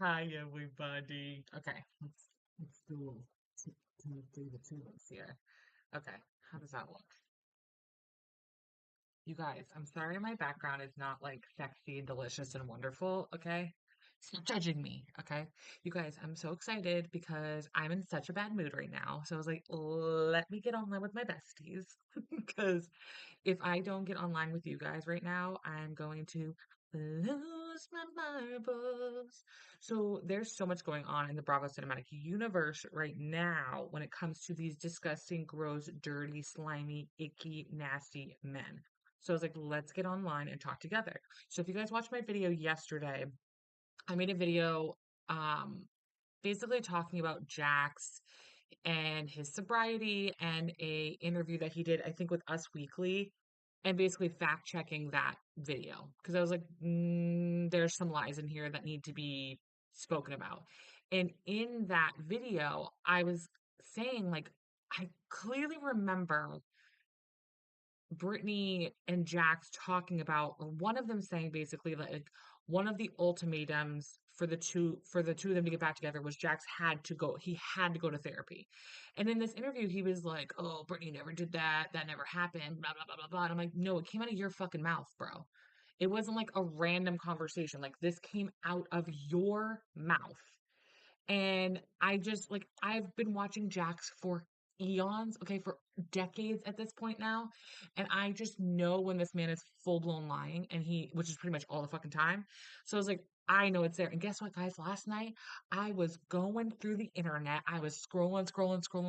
Hi, everybody. Okay, let's do a little through the tunes here. Okay, how does that look? You guys, I'm sorry my background is not like sexy, delicious, and wonderful. Okay, stop judging me. Okay, you guys, I'm so excited because I'm in such a bad mood right now. So I was like, let me get online with my besties because if I don't get online with you guys right now, I'm going to lose my marbles. So there's so much going on in the Bravo cinematic universe right now when it comes to these disgusting, gross, dirty, slimy, icky, nasty men. So I was like, let's get online and talk together. So if you guys watched my video yesterday, I made a video um basically talking about Jax and his sobriety and a interview that he did, I think, with Us Weekly, and basically fact checking that video because I was like, there's some lies in here that need to be spoken about. And in that video, I was saying, like, I clearly remember Brittany and Jax talking about, or one of them saying basically like one of the ultimatums for the two of them to get back together was Jax had to go to therapy. And in this interview, he was like, "Oh, Brittany never did that. That never happened." Blah blah blah blah blah. And I'm like, "No, it came out of your fucking mouth, bro. It wasn't like a random conversation. Like this came out of your mouth." And I just like I've been watching Jax for eons, okay, for decades at this point now. And I just know when this man is full blown lying and which is pretty much all the fucking time. So I was like, I know it's there. And guess what, guys? Last night I was going through the internet. I was scrolling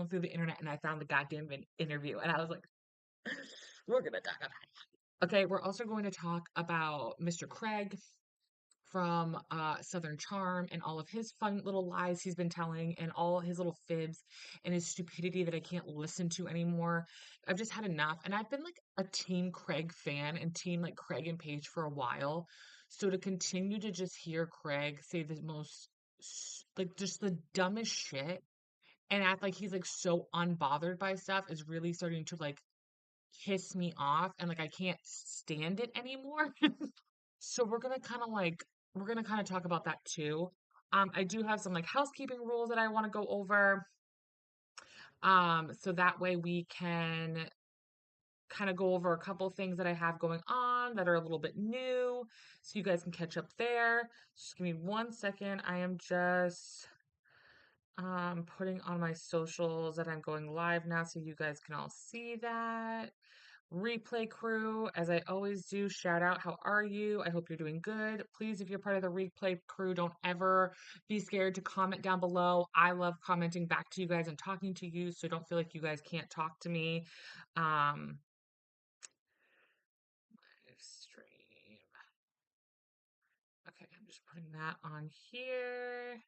through the internet and I found the goddamn interview. And I was like, we're going to talk about it. Okay, we're also going to talk about Mr. Craig from Southern Charm and all of his fun little lies he's been telling and all his little fibs and his stupidity that I can't listen to anymore. I've just had enough. And I've been like a Team Craig fan and Team like Craig and Paige for a while. So to continue to just hear Craig say the most like just the dumbest shit and act like he's like so unbothered by stuff is really starting to like piss me off and like I can't stand it anymore. So we're gonna kind of talk about that too. I do have some like housekeeping rules that I want to go over. So that way we can kind of go over a couple things that I have going on that are a little bit new, so you guys can catch up there. Just give me 1 second. I am just putting on my socials that I'm going live now, so you guys can all see that. Replay crew, as I always do, shout out, how are you? I hope you're doing good. Please, if you're part of the replay crew, don't ever be scared to comment down below. I love commenting back to you guys and talking to you, so don't feel like you guys can't talk to me. Um, live stream. Okay, I'm just putting that on here.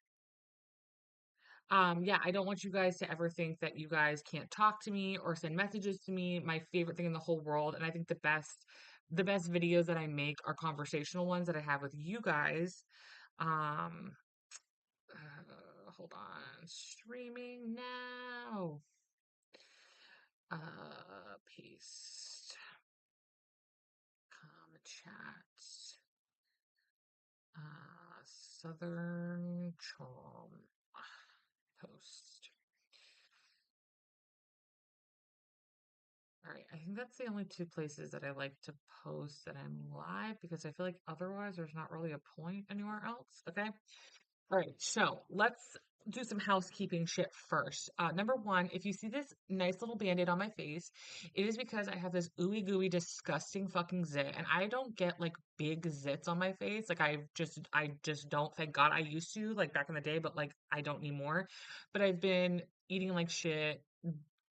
Yeah, I don't want you guys to ever think that you guys can't talk to me or send messages to me. My favorite thing in the whole world, and I think the best videos that I make are conversational ones that I have with you guys. Um, Hold on, streaming now. Paste, chat. Southern Charm post. All right, I think that's the only two places that I like to post that I'm live because I feel like otherwise there's not really a point anywhere else. Okay. All right, so let's do some housekeeping shit first. Number one, if you see this nice little band-aid on my face, it is because I have this ooey gooey disgusting fucking zit, and I don't get like big zits on my face. Like I just don't. Thank God I used to like back in the day, but like I don't anymore. But I've been eating like shit,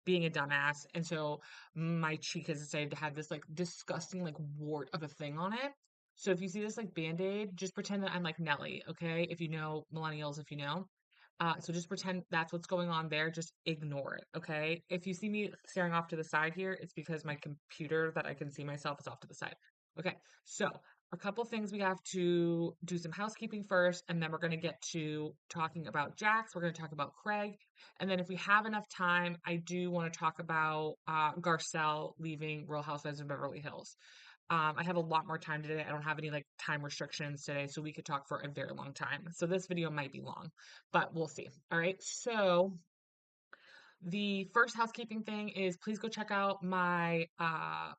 being a dumbass, and so my cheek has decided to have this like disgusting like wart of a thing on it. So if you see this like band-aid, just pretend that I'm like Nelly, okay? If you know millennials, if you know. So just pretend that's what's going on there. Just ignore it, okay? If you see me staring off to the side here, it's because my computer that I can see myself is off to the side. Okay, so a couple things we have to do some housekeeping first, and then we're going to get to talking about Jax. We're going to talk about Craig. And then if we have enough time, I do want to talk about Garcelle leaving Real Housewives of Beverly Hills. I have a lot more time today. I don't have any like time restrictions today, so we could talk for a very long time. So this video might be long, but we'll see. All right. So the first housekeeping thing is please go check out my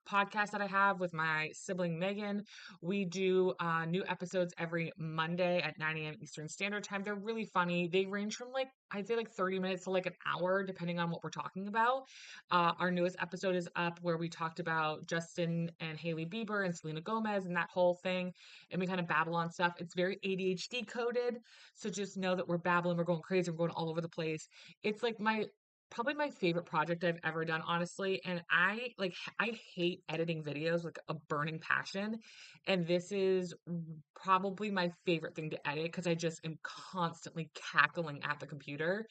podcast that I have with my sibling Megan. We do new episodes every Monday at 9 a.m. Eastern Standard Time. They're really funny. They range from like, I'd say like 30 minutes to like an hour, depending on what we're talking about. Our newest episode is up where we talked about Justin and Haley Bieber and Selena Gomez and that whole thing. And we kind of babble on stuff. It's very ADHD coded. So just know that we're babbling, we're going crazy, we're going all over the place. It's like my probably my favorite project I've ever done, honestly. And I hate editing videos like a burning passion. And this is probably my favorite thing to edit because I just am constantly cackling at the computer.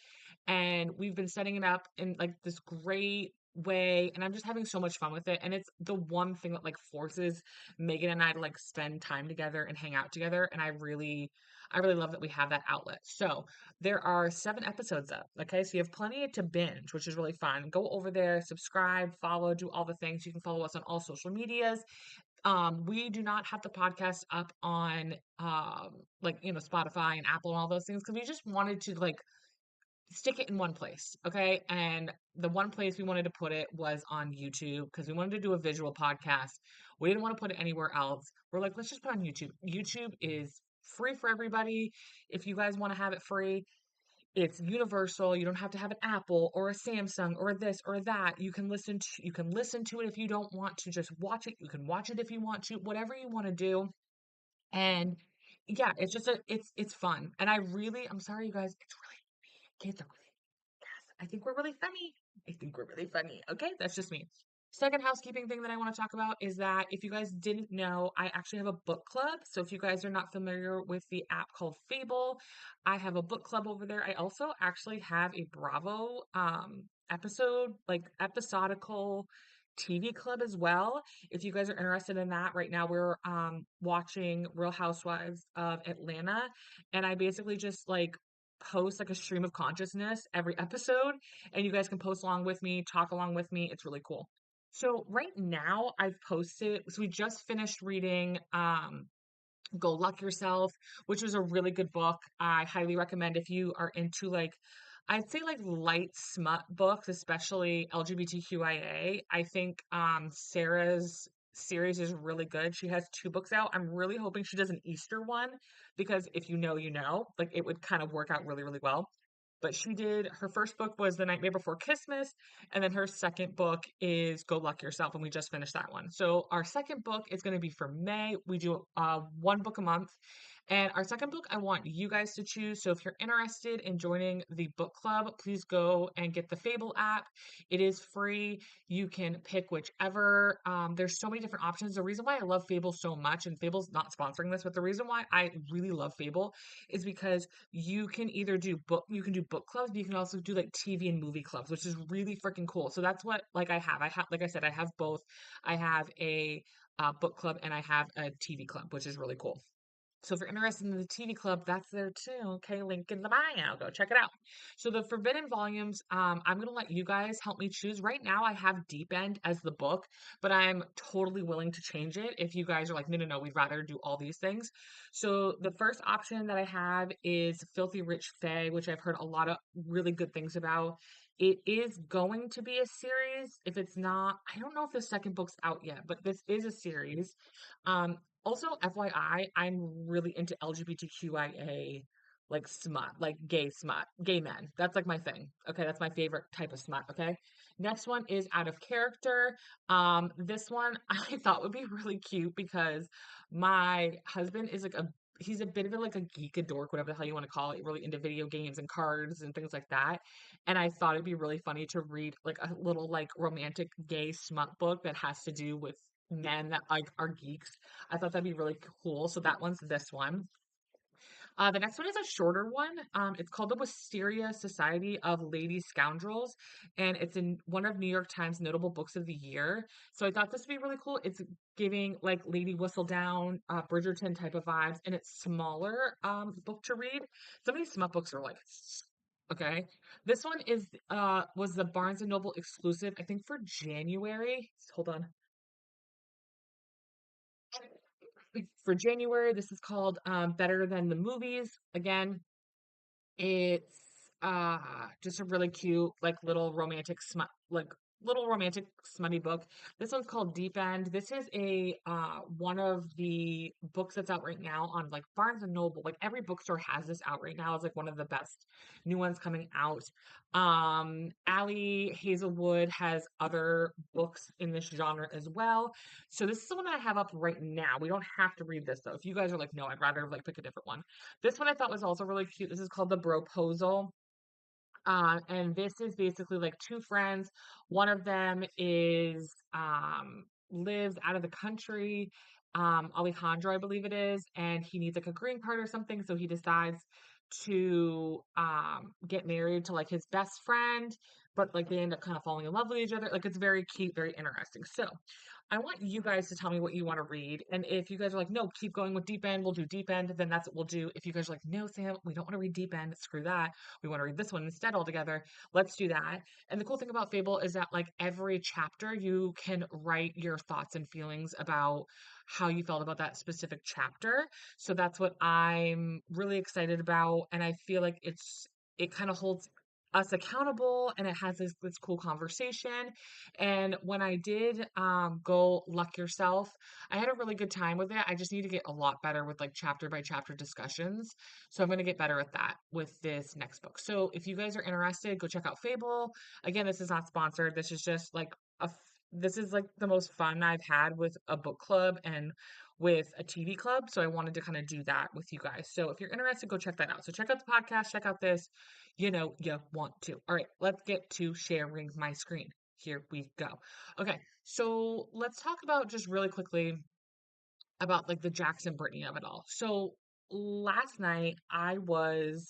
And we've been setting it up in like this great way, and I'm just having so much fun with it. And it's the one thing that like forces Megan and I to like spend time together and hang out together. And I really love that we have that outlet. So there are 7 episodes up. Okay. So you have plenty to binge, which is really fun. Go over there, subscribe, follow, do all the things. You can follow us on all social medias. We do not have the podcast up on like Spotify and Apple and all those things because we just wanted to like stick it in one place. Okay. And the one place we wanted to put it was on YouTube because we wanted to do a visual podcast. We didn't want to put it anywhere else. We're like, let's just put it on YouTube. YouTube is free for everybody. If you guys want to have it free, it's universal. You don't have to have an Apple or a Samsung or this or that. You can listen to it if you don't want to just watch it. You can watch it if you want to, whatever you want to do. And yeah, it's just it's fun. And I'm sorry you guys, it's really kids are really yes, I think we're really funny. I think we're really funny. Okay, that's just me. Second housekeeping thing that I want to talk about is that if you guys didn't know, I actually have a book club. So if you guys are not familiar with the app called Fable, I have a book club over there. I also actually have a Bravo episode, like episodical TV club as well. If you guys are interested in that, right now we're watching Real Housewives of Atlanta, and I basically just like post like a stream of consciousness every episode, and you guys can post along with me, talk along with me. It's really cool. So right now we just finished reading Go Luck Yourself, which was a really good book. I highly recommend if you are into like I'd say like light smut books, especially LGBTQIA. I think Sarah's series is really good. She has 2 books out. I'm really hoping she does an Easter one because if you know, you know, like it would kind of work out really, really well. But she did her first book was The Nightmare Before Christmas, and then her second book is Go Luck Yourself, and we just finished that one. So our second book is going to be for May. We do 1 book a month. And our second book, I want you guys to choose. So if you're interested in joining the book club, please go and get the Fable app. It is free. You can pick whichever. There's so many different options. The reason why I love Fable so much, and Fable's not sponsoring this, but the reason why I really love Fable is because you can do book clubs, but you can also do like TV and movie clubs, which is really freaking cool. So that's what like I have like I said, I have both. I have a book club and I have a TV club, which is really cool. So if you're interested in the TV club, that's there too. Okay, link in the bio. Go check it out. So the Forbidden Volumes, I'm gonna let you guys help me choose. Right now, I have Deep End as the book, but I'm totally willing to change it if you guys are like, no, no, no, we'd rather do all these things. So the first option that I have is Filthy Rich Fae, which I've heard a lot of really good things about. It is going to be a series. If it's not, I don't know if the second book's out yet, but this is a series. Also, FYI, I'm really into LGBTQIA, like smut, like gay smut, gay men. That's like my thing. Okay, that's my favorite type of smut. Okay. Next one is Out of Character. This one I thought would be really cute because my husband is like he's a bit of a, like a geek, a dork, whatever the hell you want to call it, really into video games and cards and things like that. And I thought it'd be really funny to read like a little like romantic gay smut book that has to do with men that like are geeks. I thought that'd be really cool. So that one's this one. The next one is a shorter one. It's called The Wisteria Society of Lady Scoundrels, and it's in one of New York Times notable books of the year. So I thought this would be really cool. It's giving like Lady Whistledown, Bridgerton type of vibes, and it's smaller book to read. Some of these smut books are like okay. This one is was the Barnes and Noble exclusive, I think for January. Hold on. for January. This is called Better Than the Movies. Again, it's just a really cute, like little romantic smutty book. This one's called Deep End. This is a one of the books that's out right now on like Barnes and Noble. Like every bookstore has this out right now. It's like one of the best new ones coming out. Allie Hazelwood has other books in this genre as well. So this is the one I have up right now. We don't have to read this though. If you guys are like, no, I'd rather like pick a different one. This one I thought was also really cute. This is called The Broposal. And this is basically like two friends. One of them is lives out of the country, Alejandro, I believe it is, and he needs like a green card or something, so he decides to get married to like his best friend, but like they end up kind of falling in love with each other. Like it's very cute, very interesting. So I want you guys to tell me what you want to read. And if you guys are like, no, keep going with Deep End, we'll do Deep End, then that's what we'll do. If you guys are like, no, Sam, we don't want to read Deep End, screw that. We want to read this one instead altogether. Let's do that. And the cool thing about Fable is that like every chapter you can write your thoughts and feelings about how you felt about that specific chapter. So that's what I'm really excited about. And I feel like it kind of holds us accountable and it has this cool conversation. And when I did go Luck Yourself, I had a really good time with it. I just need to get a lot better with like chapter by chapter discussions. So I'm going to get better at that with this next book. So if you guys are interested, go check out Fable. Again, this is not sponsored. This is just like this is like the most fun I've had with a book club and with a TV club. So I wanted to kind of do that with you guys. So if you're interested, go check that out. So check out the podcast, check out this, you want to. All right, let's get to sharing my screen. Here we go. Okay, so let's talk about just really quickly about like the Jackson Brittany of it all. So last night I was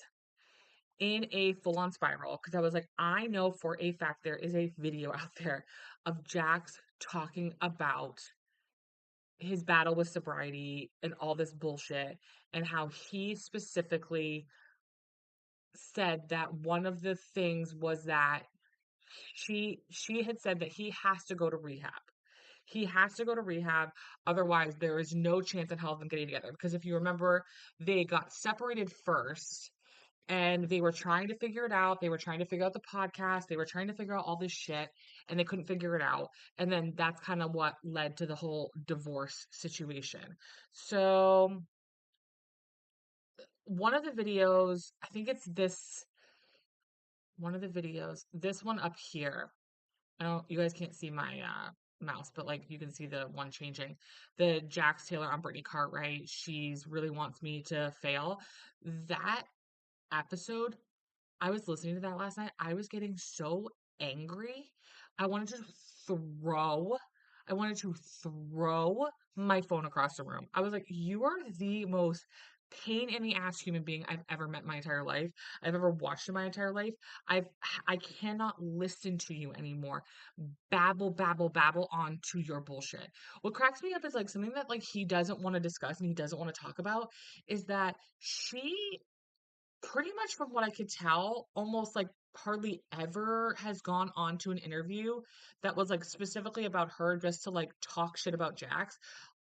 in a full on spiral because I was like, I know for a fact there is a video out there of Jax talking about his battle with sobriety and all this bullshit and how he specifically said that one of the things was that she had said that he has to go to rehab. He has to go to rehab, otherwise there is no chance in hell of them getting together. Because if you remember, they got separated first and they were trying to figure it out. They were trying to figure out the podcast. They were trying to figure out all this shit and they couldn't figure it out. And then that's kind of what led to the whole divorce situation. So, one of the videos, I think it's this one of the videos, this one up here. I don't, you guys can't see my mouse, but like you can see the one changing. The Jax Taylor on Brittany Cartwright. She's really wants me to fail. That episode, I was listening to that last night. I was getting so angry. I wanted to throw, I wanted to throw my phone across the room. I was like, you are the most pain in the ass human being I've ever met in my entire life. I've ever watched in my entire life. I've I cannot listen to you anymore. Babble, babble, babble on to your bullshit. What cracks me up is like something that like he doesn't want to discuss and he doesn't want to talk about is that she pretty much from what I could tell, almost like hardly ever has gone on to an interview that was like specifically about her just to like talk shit about Jax.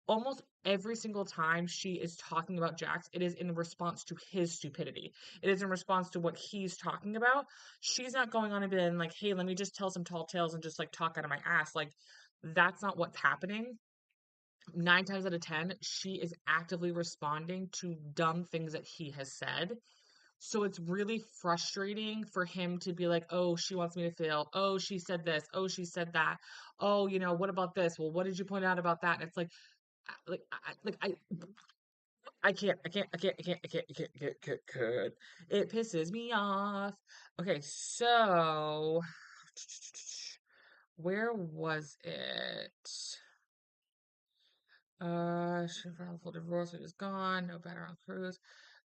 Almost every single time she is talking about Jax, it is in response to his stupidity. It is in response to what he's talking about. She's not going on and being like, hey, let me just tell some tall tales and just like talk out of my ass. Like, that's not what's happening. 9 times out of 10, she is actively responding to dumb things that he has said. So it's really frustrating for him to be like, "Oh, she wants me to fail. Oh, she said this. Oh, she said that. Oh, what about this? Well, what did you point out about that?" And it's like, I can't, I can't, I can't, I can't, I can't, I can't, I can't, I can't. It pisses me off. Okay, so where was it? She filed for divorce. It was gone. No better on cruise.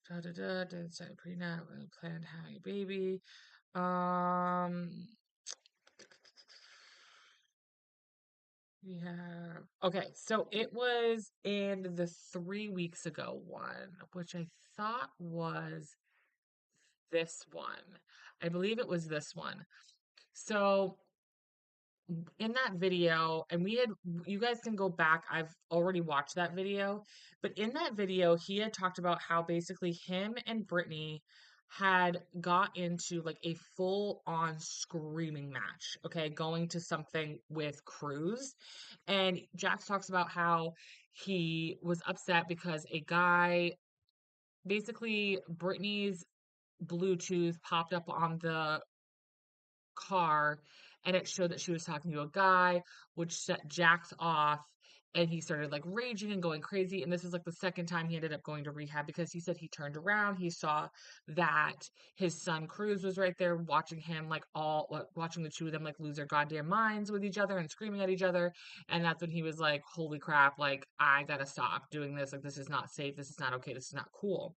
Da da da. Didn't say prenup. Planned having a baby. Um, we have okay, so it was in the 3 weeks ago one, which I thought was this one. I believe it was this one. So in that video, and you guys can go back. I've already watched that video, but in that video, he had talked about how basically him and Brittany had got into like a full on screaming match, okay, going to something with Cruz. And Jax talks about how he was upset because a guy, basically, Brittany's Bluetooth popped up on the car and it showed that she was talking to a guy, which set Jax off. And he started like raging and going crazy. And this is like the second time he ended up going to rehab because he said he turned around. He saw that his son Cruz was right there watching him, like watching the two of them like lose their goddamn minds with each other and screaming at each other. And that's when he was like, holy crap, like, I gotta stop doing this. Like, this is not safe. This is not okay. This is not cool.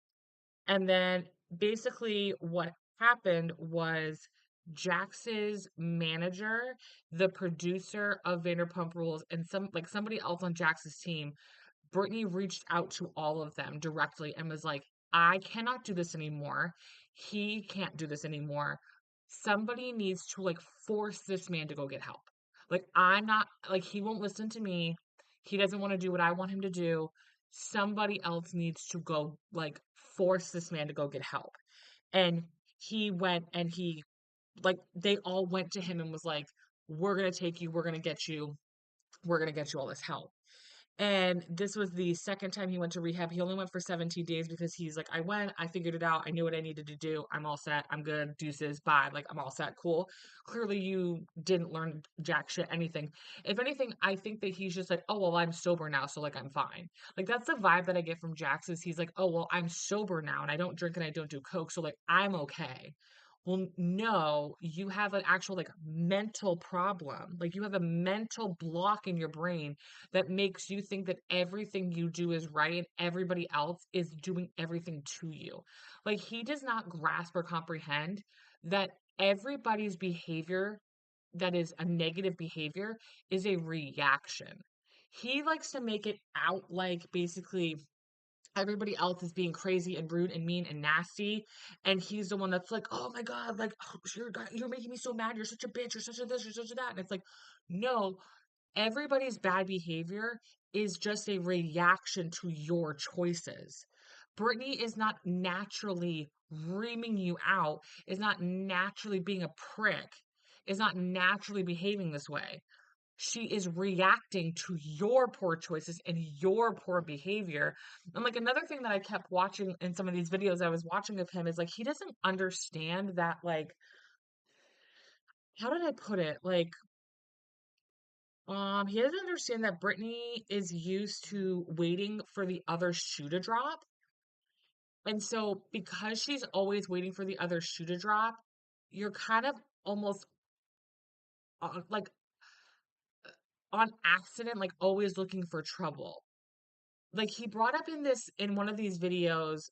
And then basically what happened was Jax's manager, the producer of Vanderpump Rules, and somebody else on Jax's team, Brittany reached out to all of them directly and was like, I cannot do this anymore. He can't do this anymore. Somebody needs to like force this man to go get help. Like, I'm not, like, he won't listen to me. He doesn't want to do what I want him to do. Somebody else needs to go, like, force this man to go get help. And he went and they all went to him and was like, we're going to take you. We're going to get you all this help. And this was the second time he went to rehab. He only went for 17 days because he's like, I went, I figured it out. I knew what I needed to do. I'm all set. I'm good. Deuces. Bye. Like, I'm all set. Cool. Clearly, you didn't learn jack shit, anything. If anything, I think that he's just like, oh, well, I'm sober now. So, like, I'm fine. Like, that's the vibe that I get from Jax is he's like, oh, well, I'm sober now and I don't drink and I don't do coke. So, like, I'm okay. Well, no, you have an actual like mental problem. Like you have a mental block in your brain that makes you think that everything you do is right and everybody else is doing everything to you. Like he does not grasp or comprehend that everybody's behavior that is a negative behavior is a reaction. He likes to make it out like basically everybody else is being crazy and rude and mean and nasty, and he's the one that's like, oh my god, like, oh, you're making me so mad, you're such a bitch, you're such a this, you're such a that. And it's like, no, everybody's bad behavior is just a reaction to your choices. Brittany is not naturally reaming you out, is not naturally being a prick, is not naturally behaving this way. She is reacting to your poor choices and your poor behavior. And like another thing that I kept watching in some of these videos I was watching of him is like he doesn't understand that, like, how did I put it? Like, he doesn't understand that Brittany is used to waiting for the other shoe to drop. And so because she's always waiting for the other shoe to drop, you're kind of almost like on accident, like always looking for trouble. Like he brought up in one of these videos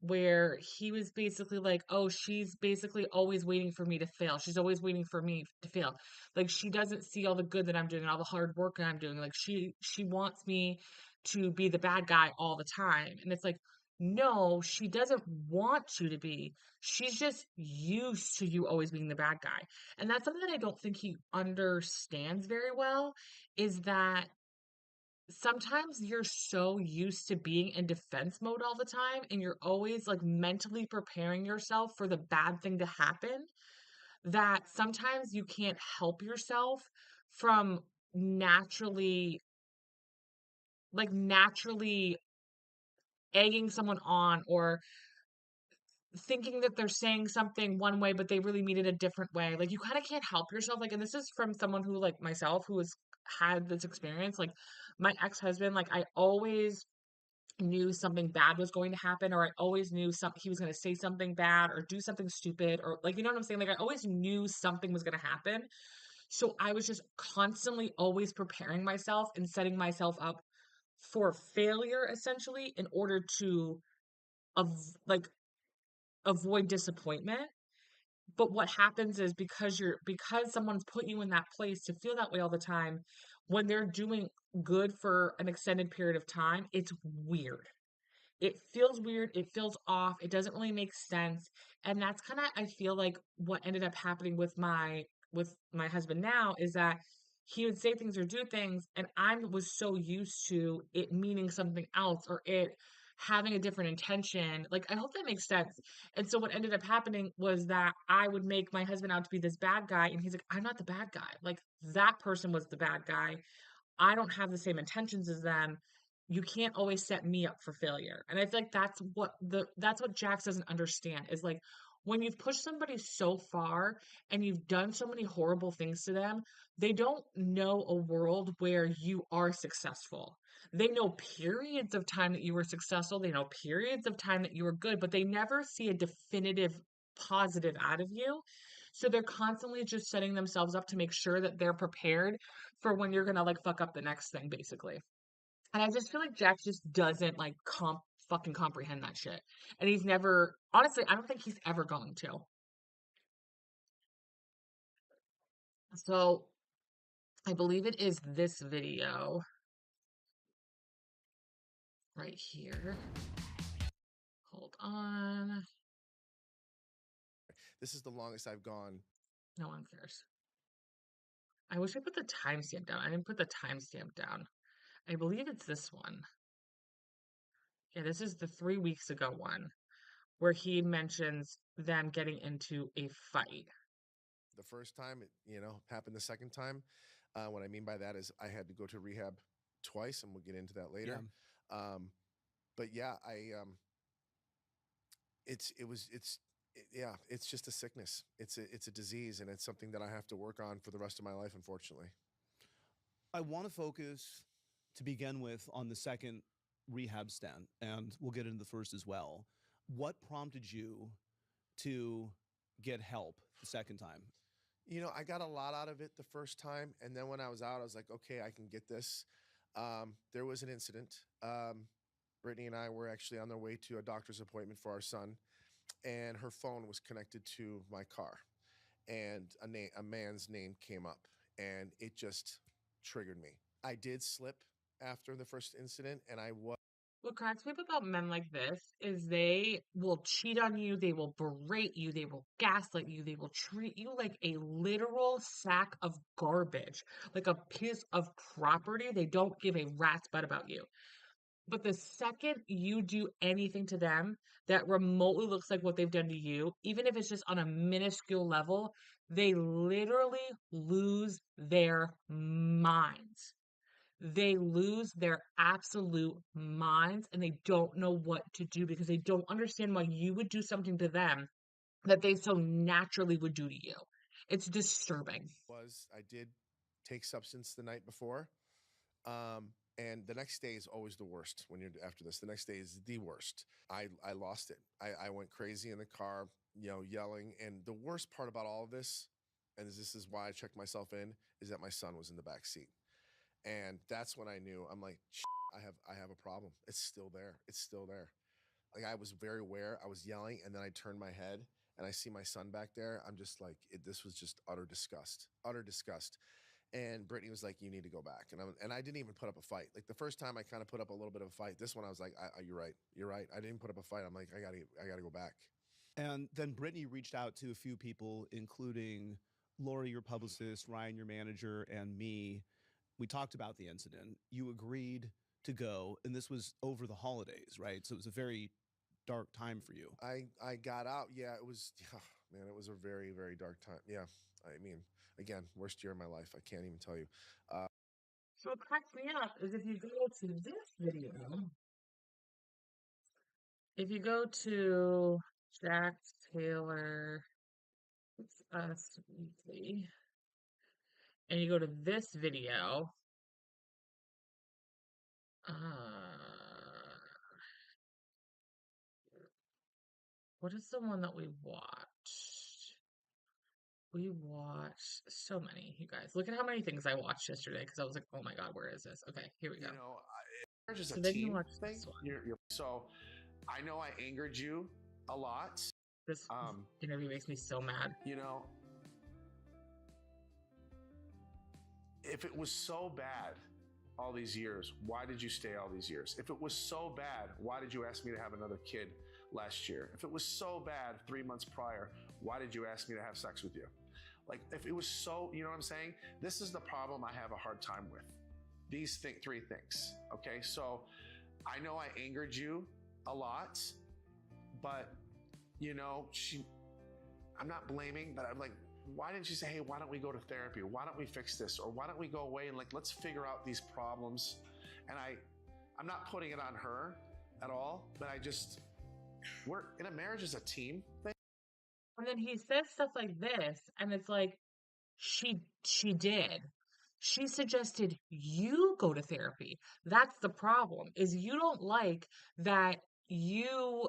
where he was basically like, oh, she's basically always waiting for me to fail, she's always waiting for me to fail, like she doesn't see all the good that I'm doing and all the hard work that I'm doing, like she wants me to be the bad guy all the time. And it's like, no, she doesn't want you to be, she's just used to you always being the bad guy. And that's something that I don't think he understands very well, is that sometimes you're so used to being in defense mode all the time and you're always like mentally preparing yourself for the bad thing to happen, that sometimes you can't help yourself from naturally egging someone on, or thinking that they're saying something one way but they really mean it a different way. Like you kind of can't help yourself. Like, and this is from someone who, like myself, who has had this experience. Like my ex-husband, like I always knew something bad was going to happen, or I always knew he was going to say something bad or do something stupid, or like, you know what I'm saying? Like I always knew something was going to happen. So I was just constantly always preparing myself and setting myself up for failure essentially in order to like avoid disappointment. But what happens is because someone's put you in that place to feel that way all the time, when they're doing good for an extended period of time, it's weird. It feels weird, it feels off, it doesn't really make sense, and that's kinda, I feel like, what ended up happening with my with my husband now is that he would say things or do things, and I was so used to it meaning something else or it having a different intention. Like, I hope that makes sense. And so what ended up happening was that I would make my husband out to be this bad guy, and he's like, I'm not the bad guy. Like, that person was the bad guy. I don't have the same intentions as them. You can't always set me up for failure. And I feel like that's what Jax doesn't understand is like when you've pushed somebody so far and you've done so many horrible things to them, they don't know a world where you are successful. They know periods of time that you were successful, they know periods of time that you were good, but they never see a definitive positive out of you. So they're constantly just setting themselves up to make sure that they're prepared for when you're gonna like fuck up the next thing, basically. And I just feel like Jack just doesn't like fucking comprehend that shit. And he's never, honestly, I don't think he's ever going to. So I believe it is this video right here. Hold on. This is the longest I've gone. No one cares. I wish I put the timestamp down. I didn't put the timestamp down. I believe it's this one. Yeah, this is the 3 weeks ago one where he mentions them getting into a fight. The first time it, happened the second time. What I mean by that is I had to go to rehab twice, and we'll get into that later. But yeah, it's just a sickness. It's a disease, and it's something that I have to work on for the rest of my life, unfortunately. I want to focus to begin with on the second rehab stint, and we'll get into the first as well. What prompted you to get help the second time? I got a lot out of it the first time, and then when I was out, I was like, okay, I can get this. There was an incident. Brittany and I were actually on their way to a doctor's appointment for our son, and her phone was connected to my car, and a man's name came up, and it just triggered me. I did slip after the first incident, and I was. What cracks me up about men like this is they will cheat on you, they will berate you, they will gaslight you, they will treat you like a literal sack of garbage, like a piece of property. They don't give a rat's butt about you. But the second you do anything to them that remotely looks like what they've done to you, even if it's just on a minuscule level, they literally lose their minds. They lose their absolute minds and they don't know what to do because they don't understand why you would do something to them that they so naturally would do to you. It's disturbing. I did take substance the night before. And the next day is always the worst when you're after this. The next day is the worst. I lost it. I went crazy in the car, yelling. And the worst part about all of this, and this is why I checked myself in, is that my son was in the back seat. And that's when I knew. I'm like, I have a problem. It's still there. It's still there. Like, I was very aware. I was yelling, and then I turned my head and I see my son back there. I'm just like, this was just utter disgust. Utter disgust. And Brittany was like, you need to go back. And I didn't even put up a fight. Like, the first time I kind of put up a little bit of a fight. This one I was like, you're right. You're right. I didn't put up a fight. I'm like, I gotta go back. And then Brittany reached out to a few people, including Lori, your publicist, Ryan, your manager, and me. We talked about the incident. You agreed to go, and this was over the holidays, right? So it was a very dark time for you. I got out. Yeah, it was, man, it was a very, very dark time. Yeah. I mean, again, worst year of my life. I can't even tell you. So what cracks me up is if you go to this video, if you go to Jax Taylor, it's Us Weekly, and you go to this video, what is the one that we watched? We watched so many, you guys. Look at how many things I watched yesterday because I was like, oh my God, where is this? Okay, here we go. It's just So a then you team watch thing. this one. So I know I angered you a lot. This interview makes me so mad. If it was so bad all these years, why did you stay all these years? If it was so bad, why did you ask me to have another kid last year? If it was so bad 3 months prior, why did you ask me to have sex with you? Like, if it was so, you know what I'm saying? This is the problem I have a hard time with. These three things. Okay, so I know I angered you a lot, but you know, I'm not blaming, but I'm like, why didn't you say, hey, why don't we go to therapy? Why don't we fix this? Or why don't we go away and like, let's figure out these problems? And I'm not putting it on her at all, but we're in a marriage as a team thing. And then he says stuff like this, and it's like, she did. She suggested you go to therapy. That's the problem, is you don't like that you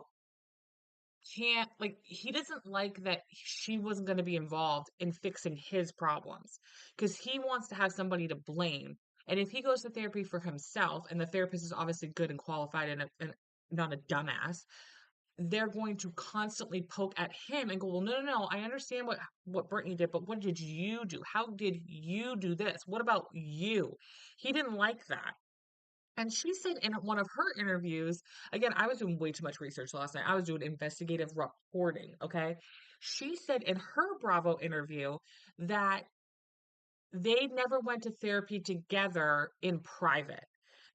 can't, like, he doesn't like that she wasn't going to be involved in fixing his problems because he wants to have somebody to blame. And if he goes to therapy for himself, and the therapist is obviously good and qualified and not a dumbass, they're going to constantly poke at him and go, well, no, no, no, I understand what Brittany did, but what did you do? How did you do this? What about you? He didn't like that. And she said in one of her interviews, again, I was doing way too much research last night. I was doing investigative reporting, okay? She said in her Bravo interview that they never went to therapy together in private.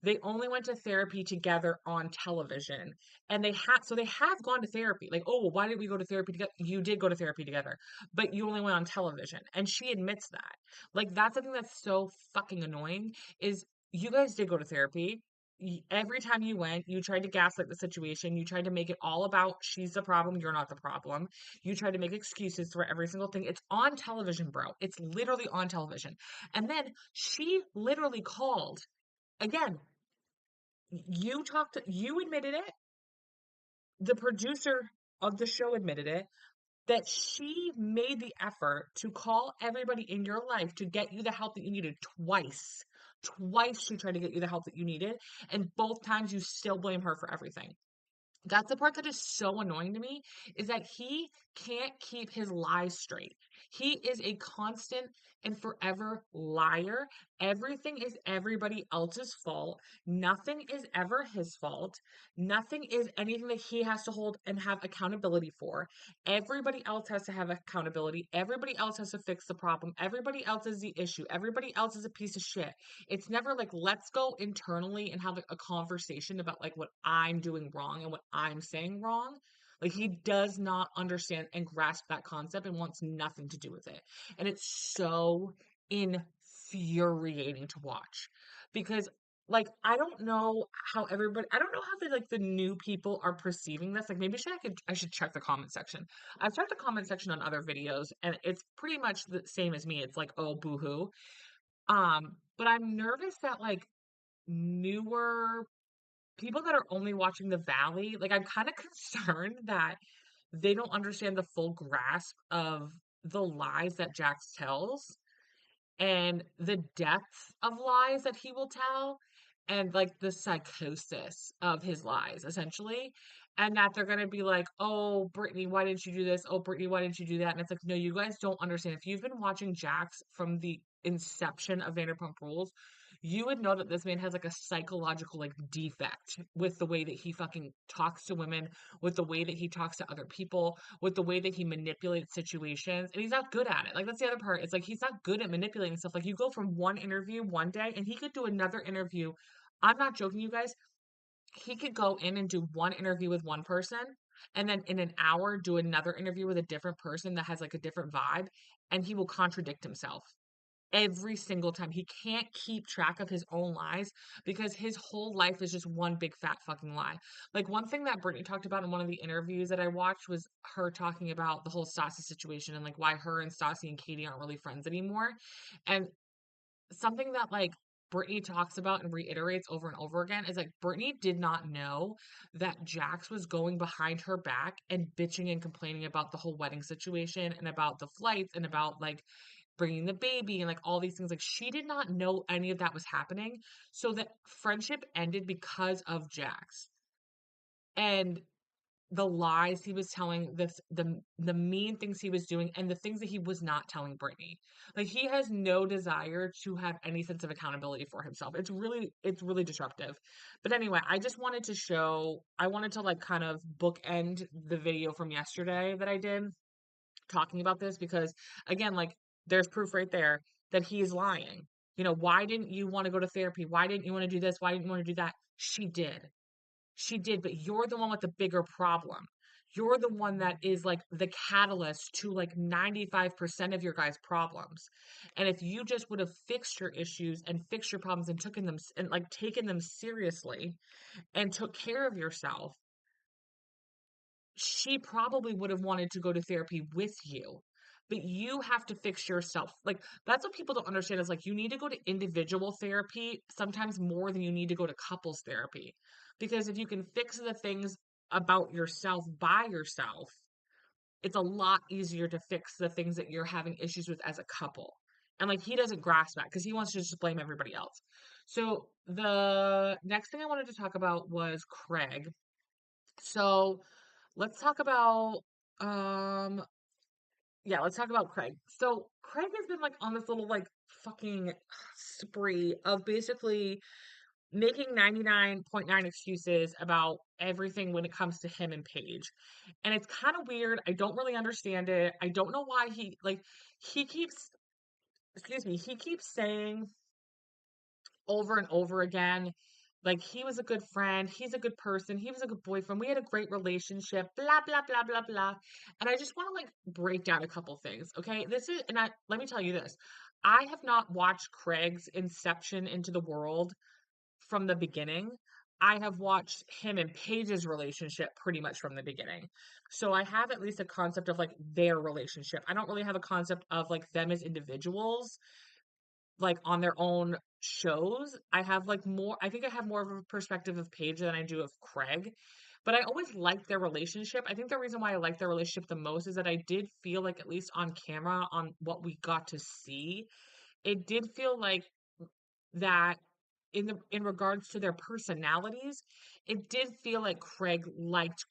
They only went to therapy together on television. And they have gone to therapy. Like, oh, well, why did we go to therapy together? You did go to therapy together, but you only went on television. And she admits that. Like, that's something that's so fucking annoying is you guys did go to therapy. Every time you went, you tried to gaslight the situation. You tried to make it all about she's the problem, you're not the problem. You tried to make excuses for every single thing. It's on television, bro. It's literally on television. And then she literally called again. You admitted it. The producer of the show admitted it that she made the effort to call everybody in your life to get you the help that you needed twice. Twice she tried to get you the help that you needed, and both times you still blame her for everything. That's the part that is so annoying to me is that he can't keep his lies straight. He is a constant and forever liar. Everything is everybody else's fault. Nothing is ever his fault. Nothing is anything that he has to hold and have accountability for. Everybody else has to have accountability. Everybody else has to fix the problem. Everybody else is the issue. Everybody else is a piece of shit. It's never like, let's go internally and have like, a conversation about like what I'm doing wrong and what I'm saying wrong. Like he does not understand and grasp that concept and wants nothing to do with it. And it's so infuriating to watch because like I don't know how the new people are perceiving this. Like maybe I should check the comment section. I've checked the comment section on other videos and it's pretty much the same as me. It's like, oh, boo-hoo. But I'm nervous that like newer people that are only watching the Valley, like I'm kind of concerned that they don't understand the full grasp of the lies that Jax tells and the depth of lies that he will tell and like the psychosis of his lies essentially. And that they're gonna be like, oh, Brittany, why didn't you do this? Oh, Brittany, why didn't you do that? And it's like, no, you guys don't understand. If you've been watching Jax from the inception of Vanderpump Rules, you would know that this man has like a psychological like defect with the way that he fucking talks to women, with the way that he talks to other people, with the way that he manipulates situations, and he's not good at it. Like that's the other part. It's like he's not good at manipulating stuff. Like you go from one interview one day and he could do another interview. I'm not joking, you guys. He could go in and do one interview with one person and then in an hour do another interview with a different person that has like a different vibe and he will contradict himself every single time. He can't keep track of his own lies because his whole life is just one big fat fucking lie. Like one thing that Brittany talked about in one of the interviews that I watched was her talking about the whole Stassi situation and like why her and Stassi and Katie aren't really friends anymore. And something that like Brittany talks about and reiterates over and over again is like Brittany did not know that Jax was going behind her back and bitching and complaining about the whole wedding situation and about the flights and about like bringing the baby and like all these things. Like she did not know any of that was happening. So that friendship ended because of Jax and the lies he was telling, the mean things he was doing, and the things that he was not telling Brittany. Like he has no desire to have any sense of accountability for himself. It's really disruptive. But anyway, I wanted to like kind of bookend the video from yesterday that I did talking about this because again, like there's proof right there that he's lying. Why didn't you want to go to therapy? Why didn't you want to do this? Why didn't you want to do that? She did. She did, but you're the one with the bigger problem. You're the one that is like the catalyst to like 95% of your guys' problems. And if you just would have fixed your issues and fixed your problems and taken them seriously and took care of yourself, she probably would have wanted to go to therapy with you. But you have to fix yourself. Like, that's what people don't understand is like, you need to go to individual therapy sometimes more than you need to go to couples therapy. Because if you can fix the things about yourself by yourself, it's a lot easier to fix the things that you're having issues with as a couple. And like, he doesn't grasp that because he wants to just blame everybody else. So, the next thing I wanted to talk about was Craig. So, let's talk about um let's talk about Craig. So Craig has been like on this little like fucking spree of basically making 99.9 excuses about everything when it comes to him and Paige. And it's kind of weird. I don't really understand it. I don't know why he keeps he keeps saying over and over again. Like, he was a good friend, he's a good person, he was a good boyfriend, we had a great relationship, blah, blah, blah, blah, blah. And I just want to like break down a couple things, okay? Let me tell you this. I have not watched Craig's inception into the world from the beginning. I have watched him and Paige's relationship pretty much from the beginning. So I have at least a concept of like their relationship. I don't really have a concept of like them as individuals like on their own shows. I think I have more of a perspective of Paige than I do of Craig. But I always liked their relationship. I think the reason why I like their relationship the most is that I did feel like, at least on camera, on what we got to see, it did feel like that in regards to their personalities, it did feel like Craig liked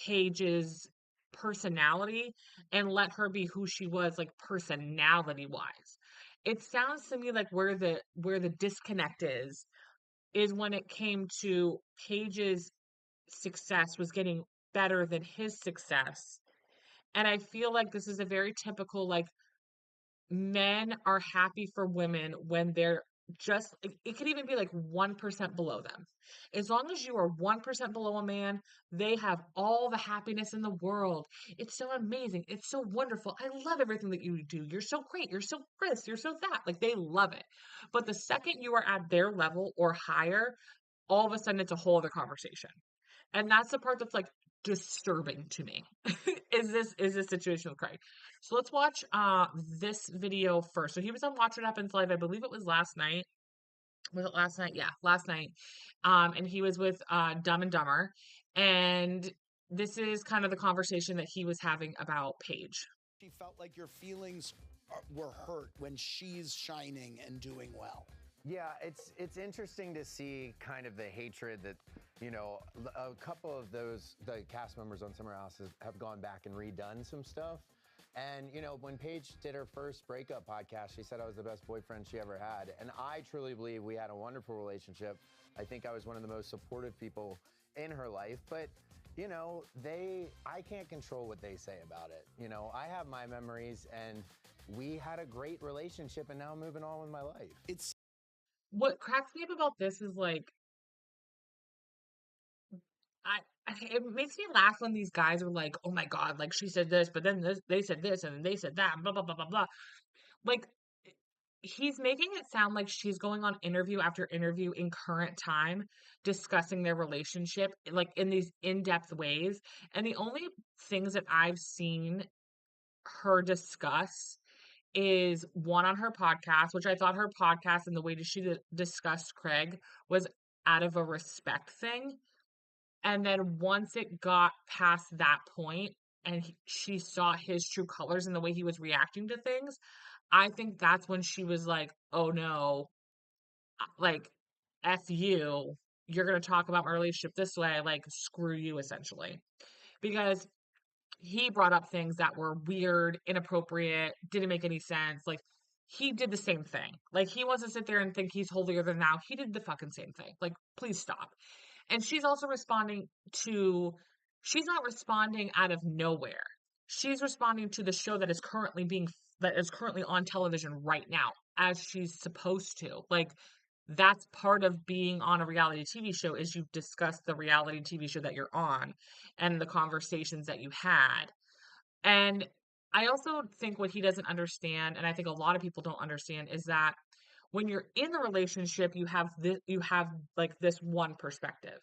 Paige's personality and let her be who she was, like, personality wise. It sounds to me like where the disconnect is when it came to Paige's success was getting better than his success. And I feel like this is a very typical, like, men are happy for women when they're just it could even be like 1% below them. As long as you are 1% below a man, they have all the happiness in the world. It's so amazing. It's so wonderful. I love everything that you do. You're so great. You're so this. You're so that. Like, they love it. But the second you are at their level or higher, all of a sudden it's a whole other conversation. And that's the part that's like disturbing to me. Is this situation with Craig. So let's watch this video first. So he was on Watch What Happens Live. I believe it was last night. Was it last night? Yeah, last night. And he was with Dumb and Dumber. And this is kind of the conversation that he was having about Paige. She felt like your feelings were hurt when she's shining and doing well. Yeah, it's interesting to see kind of the hatred that, a couple of the cast members on Summer House have gone back and redone some stuff. And, when Paige did her first breakup podcast, she said I was the best boyfriend she ever had. And I truly believe we had a wonderful relationship. I think I was one of the most supportive people in her life. But, I can't control what they say about it. I have my memories, and we had a great relationship, and now I'm moving on with my life. What cracks me up about this is like, it makes me laugh when these guys are like, oh my God, like, she said this, but then they said this, and then they said that, blah, blah, blah, blah, blah. Like, he's making it sound like she's going on interview after interview in current time, discussing their relationship, like, in these in-depth ways. And the only things that I've seen her discuss is one on her podcast, which I thought her podcast and the way that she discussed Craig was out of a respect thing. And then once it got past that point and she saw his true colors and the way he was reacting to things, I think that's when she was like, oh no, like, F you, you're going to talk about my relationship this way, like, screw you, essentially. Because he brought up things that were weird, inappropriate, didn't make any sense. Like, he did the same thing. Like, he wants to sit there and think he's holier than thou. He did the fucking same thing. Like, please stop. And she's also she's not responding out of nowhere. She's responding to the show that is currently being that is currently on television right now as she's supposed to. Like that's part of being on a reality TV show is you discuss the reality TV show that you're on and the conversations that you had. And I also think what he doesn't understand, and I think a lot of people don't understand, is that when you're in the relationship, you have like this one perspective.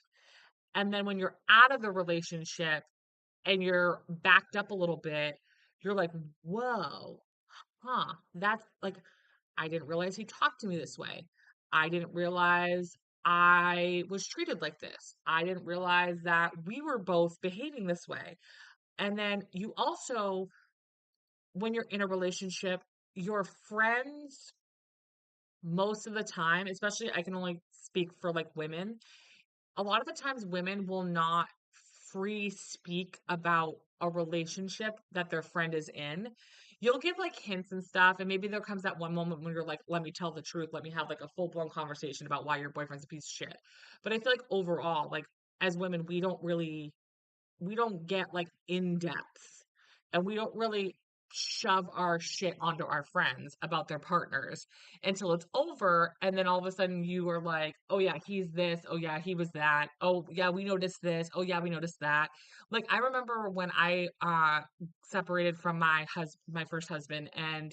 And then when you're out of the relationship and you're backed up a little bit, you're like, whoa, huh, that's like, I didn't realize he talked to me this way. I didn't realize I was treated like this. I didn't realize that we were both behaving this way. And then you also, when you're in a relationship, your friends, most of the time, especially I can only speak for like women, a lot of the times women will not free speak about a relationship that their friend is in. You'll give like hints and stuff, and maybe there comes that one moment when you're like, let me tell the truth, let me have like a full blown conversation about why your boyfriend's a piece of shit. But I feel like overall, like as women, we don't get like in depth and we don't really shove our shit onto our friends about their partners until it's over and then all of a sudden you are like, oh yeah, he's this, oh yeah, he was that, oh yeah, we noticed this, oh yeah, we noticed that. Like I remember when I separated from my first husband, and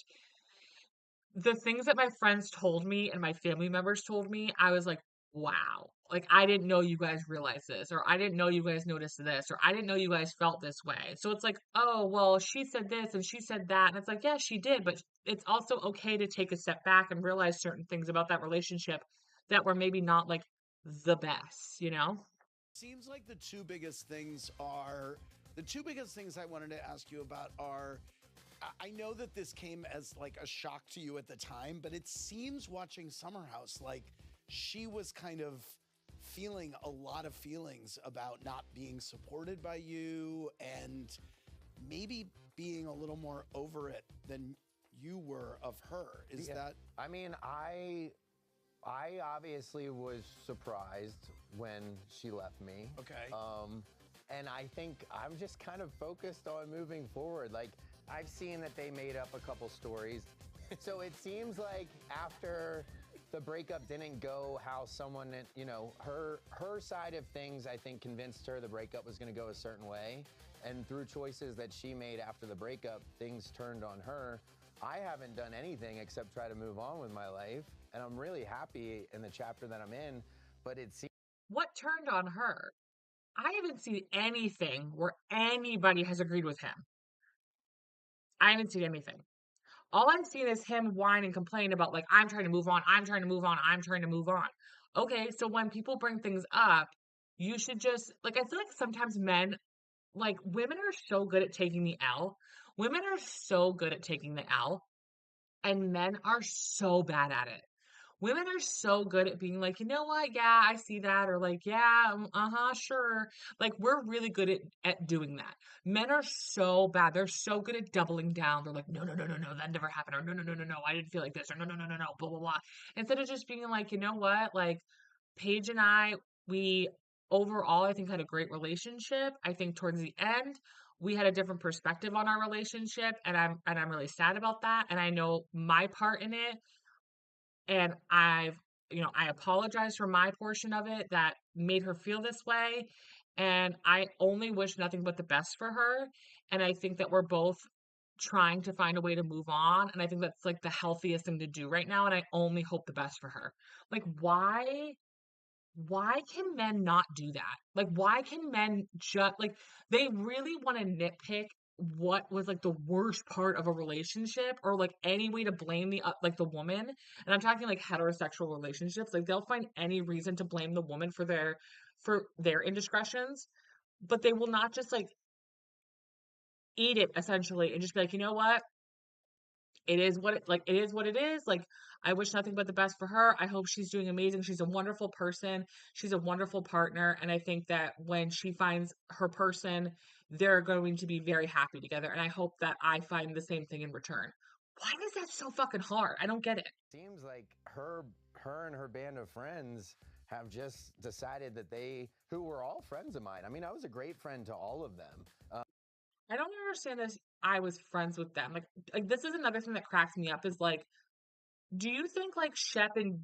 the things that my friends told me and my family members told me, I was like, wow. Like, I didn't know you guys realized this, or I didn't know you guys noticed this, or I didn't know you guys felt this way. So it's like, oh, well, she said this and she said that. And it's like, yeah, she did, but it's also okay to take a step back and realize certain things about that relationship that were maybe not like the best, you know? Seems like the two biggest things I wanted to ask you about are I know that this came as like a shock to you at the time, but it seems watching Summer House like she was kind of feeling a lot of feelings about not being supported by you and maybe being a little more over it than you were of her. Is that? I mean, I obviously was surprised when she left me. Okay. And I think I'm just kind of focused on moving forward. Like, I've seen that they made up a couple stories. So it seems like after the breakup didn't go how someone, you know, her side of things, I think, convinced her the breakup was going to go a certain way. And through choices that she made after the breakup, things turned on her. I haven't done anything except try to move on with my life. And I'm really happy in the chapter that I'm in. But it seems What turned on her? I haven't seen anything where anybody has agreed with him. I haven't seen anything. All I've seen is him whine and complain about like, I'm trying to move on, I'm trying to move on, I'm trying to move on. Okay, so when people bring things up, you should just like I feel like sometimes men, like women are so good at taking the L. Women are so good at taking the L, and men are so bad at it. Women are so good at being like, you know what? Yeah, I see that. Or like, yeah, uh-huh, sure. Like, we're really good at doing that. Men are so bad. They're so good at doubling down. They're like, no, no, no, no, no, that never happened. Or no, no, no, no, no, I didn't feel like this. Or no, no, no, no, no, blah, blah, blah. Instead of just being like, you know what? Like, Paige and I, we overall, I think, had a great relationship. I think towards the end, we had a different perspective on our relationship, and I'm really sad about that. And I know my part in it, and I apologize for my portion of it that made her feel this way. And I only wish nothing but the best for her. And I think that we're both trying to find a way to move on. And I think that's like the healthiest thing to do right now. And I only hope the best for her. Like, why can men not do that? Like, why can men just like they really want to nitpick what was like the worst part of a relationship or like any way to blame like the woman? And I'm talking like heterosexual relationships. Like they'll find any reason to blame the woman for their indiscretions, but they will not just like eat it essentially and just be like, you know what? It is what it is. Like I wish nothing but the best for her. I hope she's doing amazing. She's a wonderful person. She's a wonderful partner. And I think that when she finds her person, they're going to be very happy together. And I hope that I find the same thing in return. Why is that so fucking hard? I don't get it. seems like her and her band of friends have just decided that who were all friends of mine. I mean, I was a great friend to all of them. I don't understand this. I was friends with them. Like this is another thing that cracks me up is like, do you think like Shep and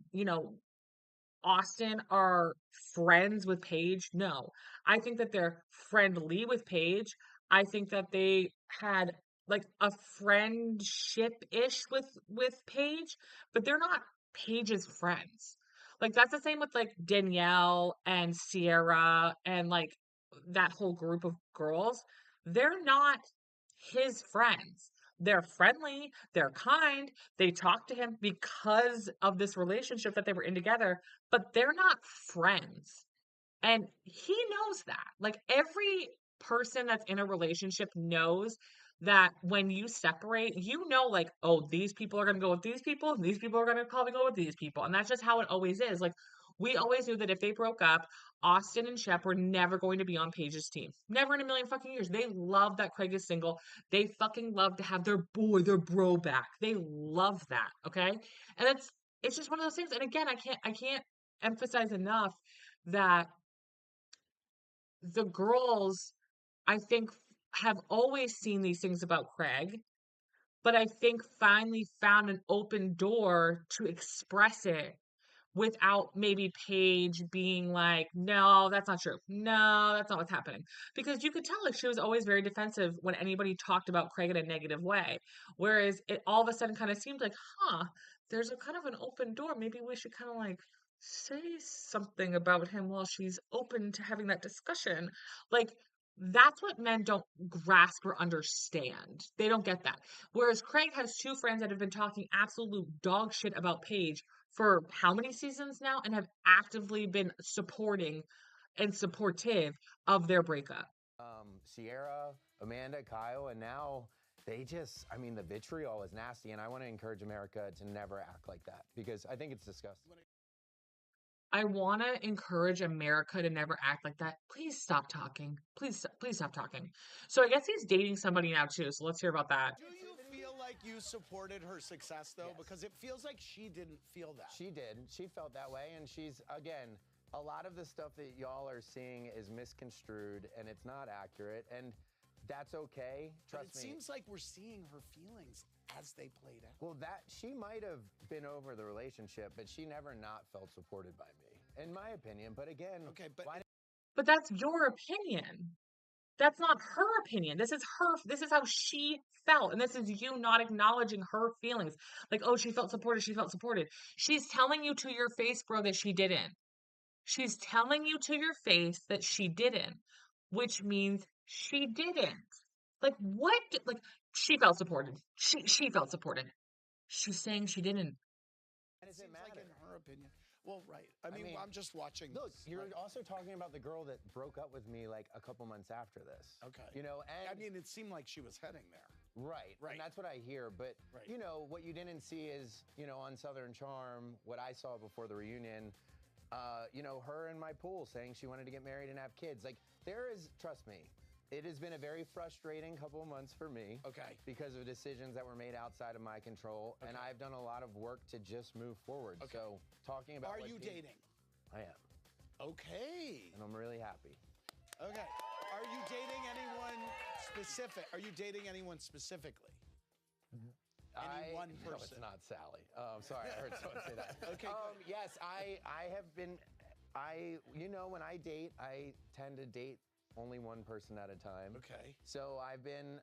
Austin are friends with Paige? No. I think that they're friendly with Paige. I think that they had like a friendship-ish with Paige, but they're not Paige's friends. Like that's the same with like Danielle and Sierra and like that whole group of girls. They're not his friends. They're friendly, they're kind, they talk to him because of this relationship that they were in together, but they're not friends. And he knows that. Like every person that's in a relationship knows that when you separate, like, oh, these people are going to go with these people, and these people are going to probably go with these people. And that's just how it always is. Like, we always knew that if they broke up, Austin and Shep were never going to be on Paige's team. Never in a million fucking years. They love that Craig is single. They fucking love to have their bro back. They love that. Okay. And it's just one of those things. And again, I can't emphasize enough that the girls, I think, have always seen these things about Craig, but I think finally found an open door to express it without maybe Paige being like, no, that's not true. No, that's not what's happening. Because you could tell like she was always very defensive when anybody talked about Craig in a negative way. Whereas it all of a sudden kind of seemed like, there's a kind of an open door. Maybe we should kind of like say something about him while she's open to having that discussion. Like, that's what men don't grasp or understand. They don't get that. Whereas Craig has two friends that have been talking absolute dog shit about Paige for how many seasons now and have actively been supporting and supportive of their breakup. Sierra, Amanda, Kyle, and now I mean, the vitriol is nasty, and I want to encourage America to never act like that because I think it's disgusting. I want to encourage America to never act like that. Please stop talking. Please stop talking. So I guess he's dating somebody now too. So let's hear about that. Do you feel like you supported her success though? Yes. Because it feels like she didn't feel that. She did. She felt that way, and she's, again, a lot of the stuff that y'all are seeing is misconstrued, and it's not accurate, and that's okay. Trust me. It seems like we're seeing her feelings as they played out. Well, she might have been over the relationship, but she never not felt supported by me, in my opinion. But again, Okay, but But that's your opinion. That's not her opinion. This is how she felt. And this is you not acknowledging her feelings. Like, oh, she felt supported. She felt supported. She's telling you to your face, bro, that she didn't. She's telling you to your face that she didn't, which means she didn't. Like, what? Like, she felt supported. She felt supported. She's saying she didn't. why does it seems like matter? in her opinion. Well, right. I mean, mean, I'm just watching. Look, this, you're right? also talking about the girl that broke up with me like a couple months after this. Okay. And I mean, it seemed like she was heading there. right. Right. And that's what I hear. But, Right. What you didn't see is, on Southern Charm, what I saw before the reunion, her in my pool saying she wanted to get married and have kids. Like, trust me, it has been a very frustrating couple of months for me. Okay. Because of decisions that were made outside of my control. And I've done a lot of work to just move forward. Okay. So, talking about. Are you dating? I am. Okay. And I'm really happy. Okay. Are you dating anyone specific? Are you dating anyone specifically? Any one No, person? it's not Sally. Sorry, I heard someone say that. Okay, good. Yes, I have been. When I date, I tend to date only one person at a time. Okay. So I've been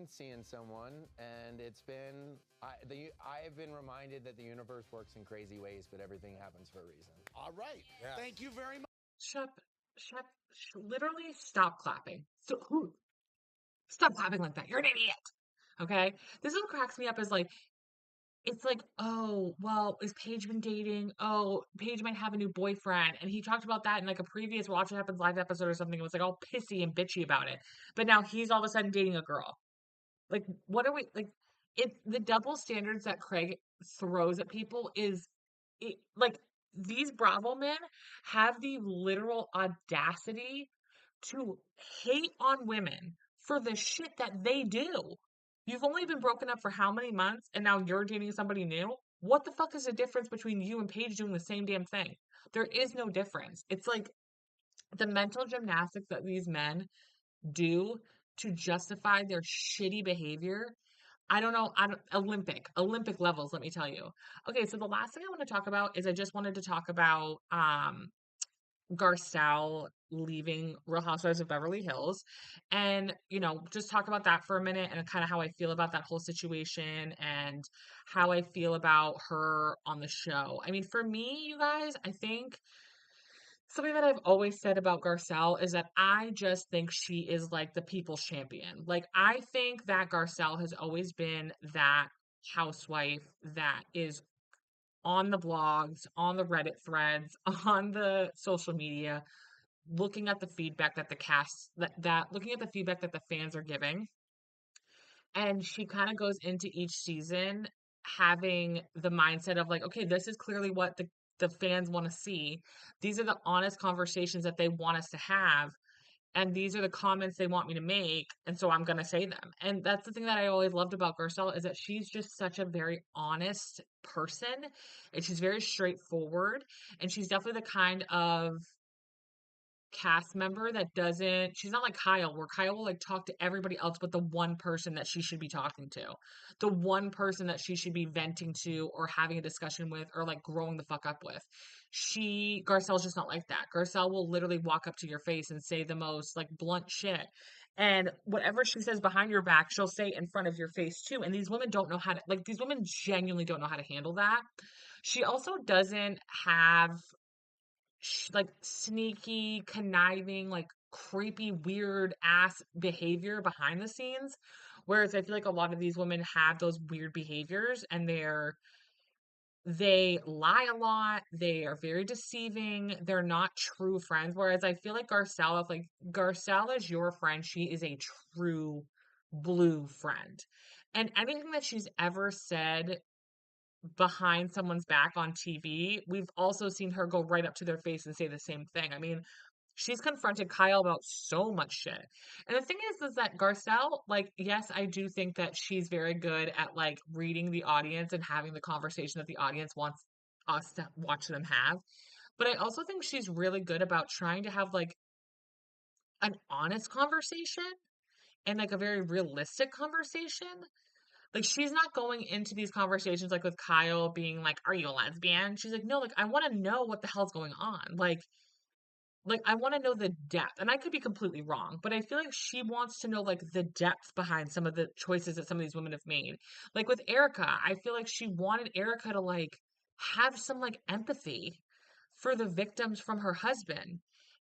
seeing someone, and it's been. I have been reminded that the universe works in crazy ways, but everything happens for a reason. All right. Yes. Thank you very much. Shep, literally stop clapping. Stop clapping like that. You're an idiot. Okay? This is what cracks me up is like, it's like, oh, well, is Paige been dating? Oh, Paige might have a new boyfriend. And he talked about that in like a previous Watch What Happens live episode or something. It was like all pissy and bitchy about it. But now he's all of a sudden dating a girl. Like, what are we like? It's the double standards that Craig throws at people like these Bravo men have the literal audacity to hate on women for the shit that they do. You've only been broken up for how many months and now you're dating somebody new? What the fuck is the difference between you and Paige doing the same damn thing? There is no difference. It's like the mental gymnastics that these men do to justify their shitty behavior. I don't know. I don't, Olympic levels, let me tell you. Okay, so the last thing I want to talk about is I just wanted to talk about Garcelle leaving Real Housewives of Beverly Hills, and just talk about that for a minute and kind of how I feel about that whole situation and how I feel about her on the show. I mean, for me, you guys, I think something that I've always said about Garcelle is that I just think she is like the people's champion. Like, I think that Garcelle has always been that housewife that is on the blogs, on the Reddit threads, on the social media, looking at the feedback that the cast that looking at the feedback that the fans are giving. And she kind of goes into each season having the mindset of like, okay, this is clearly what the fans want to see. These are the honest conversations that they want us to have. And these are the comments they want me to make. And so I'm going to say them. And that's the thing that I always loved about Garcelle is that she's just such a very honest person. And she's very straightforward. And she's definitely the kind of cast member that doesn't she's not like Kyle, where Kyle will like talk to everybody else but the one person that she should be talking to. The one person that she should be venting to or having a discussion with or like growing the fuck up with. Garcelle's just not like that. Garcelle will literally walk up to your face and say the most like blunt shit. And whatever she says behind your back, she'll say in front of your face too. And these women don't know how to like these women genuinely don't know how to handle that. She also doesn't have like sneaky, conniving, like creepy, weird ass behavior behind the scenes. Whereas I feel like a lot of these women have those weird behaviors and they lie a lot, they are very deceiving, they're not true friends. Whereas I feel like Garcelle, if like Garcelle is your friend, she is a true blue friend. And anything that she's ever said behind someone's back on TV, we've also seen her go right up to their face and say the same thing. I mean, she's confronted Kyle about so much shit. And the thing is that Garcelle, like, yes, I do think that she's very good at like reading the audience and having the conversation that the audience wants us to watch them have. But I also think she's really good about trying to have like an honest conversation and like a very realistic conversation. Like, she's not going into these conversations, like, with Kyle being like, "Are you a lesbian?" She's like, "No, like, I wanna know what the hell's going on." I wanna know the depth, and I could be completely wrong, but I feel like she wants to know, like, the depth behind some of the choices that some of these women have made. Like, with Erica, I feel like she wanted Erica to, like, have some, like, empathy for the victims from her husband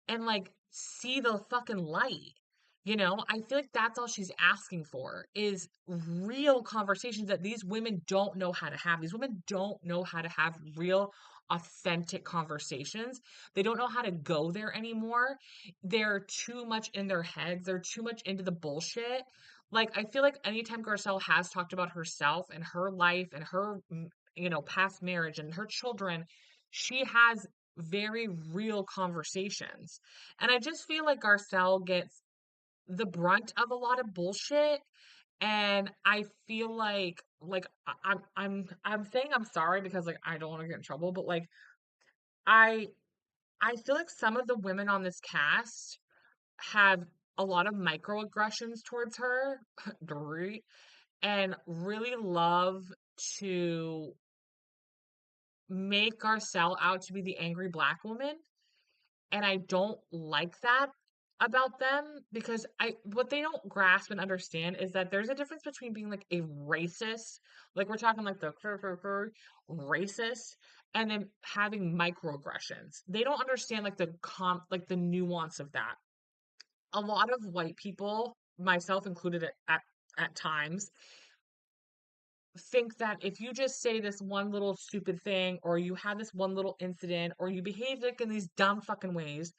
and, like, see the fucking light. I feel like that's all she's asking for is real conversations that these women don't know how to have. These women don't know how to have real, authentic conversations. They don't know how to go there anymore. They're too much in their heads. They're too much into the bullshit. Like, I feel like anytime Garcelle has talked about herself and her life and her, past marriage and her children, she has very real conversations. And I just feel like Garcelle gets the brunt of a lot of bullshit, and I feel like I'm saying I'm sorry because like I don't want to get in trouble, but like I I feel like some of the women on this cast have a lot of microaggressions towards her, Dorit, and really love to make Garcelle out to be the angry black woman. And I don't like that about them because I what they don't grasp and understand is that there's a difference between being like a racist, like we're talking like the racist, and then having microaggressions. They don't understand like like the nuance of that. A lot of white people, myself included at times, think that if you just say this one little stupid thing or you have this one little incident or you behave like in these dumb fucking ways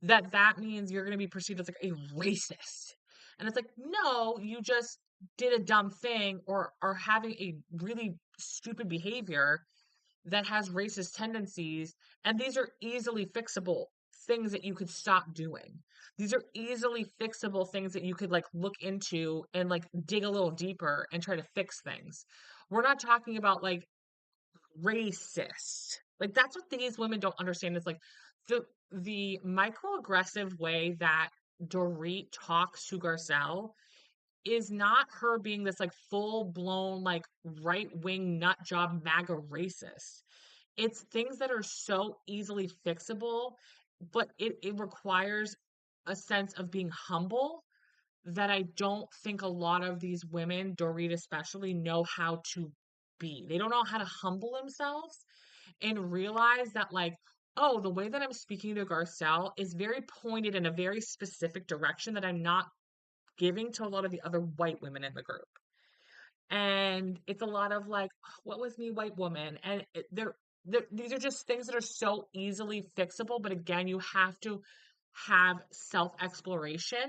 that means you're going to be perceived as like a racist. And it's like, no, you just did a dumb thing or are having a really stupid behavior that has racist tendencies. And these are easily fixable things that you could stop doing. These are easily fixable things that you could like look into and like dig a little deeper and try to fix things. We're not talking about like racist. Like that's what these women don't understand is like the microaggressive way that Dorit talks to Garcelle is not her being this like full blown like right wing nut job MAGA racist. It's things that are so easily fixable, but it requires a sense of being humble that I don't think a lot of these women, Dorit especially, know how to be. They don't know how to humble themselves and realize that, like, oh, the way that I'm speaking to Garcelle is very pointed in a very specific direction that I'm not giving to a lot of the other white women in the group. And it's a lot of like, what was me, white woman? And these are just things that are so easily fixable. But again, you have to have self exploration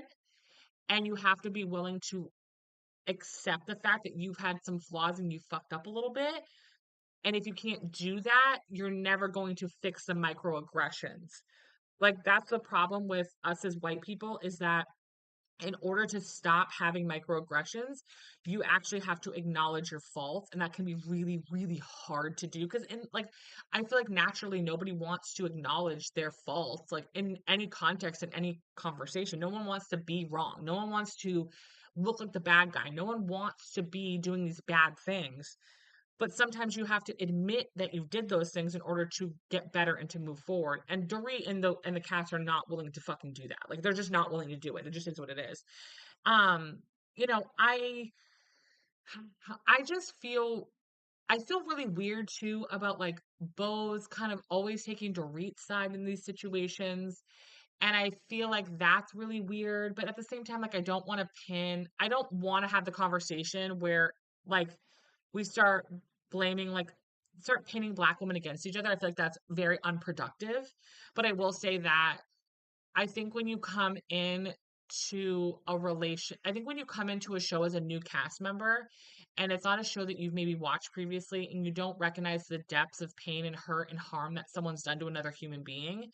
and you have to be willing to accept the fact that you've had some flaws and you fucked up a little bit. And if you can't do that, you're never going to fix the microaggressions. Like that's the problem with us as white people is that in order to stop having microaggressions, you actually have to acknowledge your faults. And that can be really, really hard to do. Cause in like, I feel like naturally nobody wants to acknowledge their faults, like in any context, in any conversation. No one wants to be wrong. No one wants to look like the bad guy. No one wants to be doing these bad things. But sometimes you have to admit that you did those things in order to get better and to move forward. And Dorit and the cats are not willing to fucking do that. Like they're just not willing to do it. It just is what it is. Um, you know, I just I feel really weird too about like Bo's kind of always taking Dorit's side in these situations. And I feel like that's really weird. But at the same time, like I don't want to have the conversation where like we start pinning black women against each other. I feel like that's very unproductive. But I will say that I think when you come in I think when you come into a show as a new cast member and it's not a show that you've maybe watched previously and you don't recognize the depths of pain and hurt and harm that someone's done to another human being,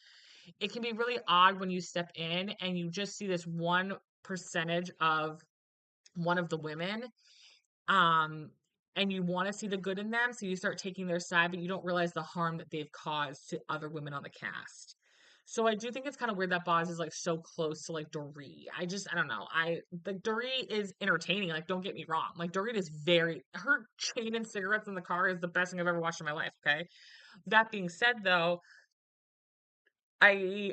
it can be really odd when you step in and you just see this one percentage of one of the women, um, and you want to see the good in them, so you start taking their side, but you don't realize the harm that they've caused to other women on the cast. So I do think it's kind of weird that Boz is like so close to like Dorit. I don't know. Like Dorit is entertaining. Like don't get me wrong. Like Dorit is her chain and cigarettes in the car is the best thing I've ever watched in my life. Okay. That being said, though, I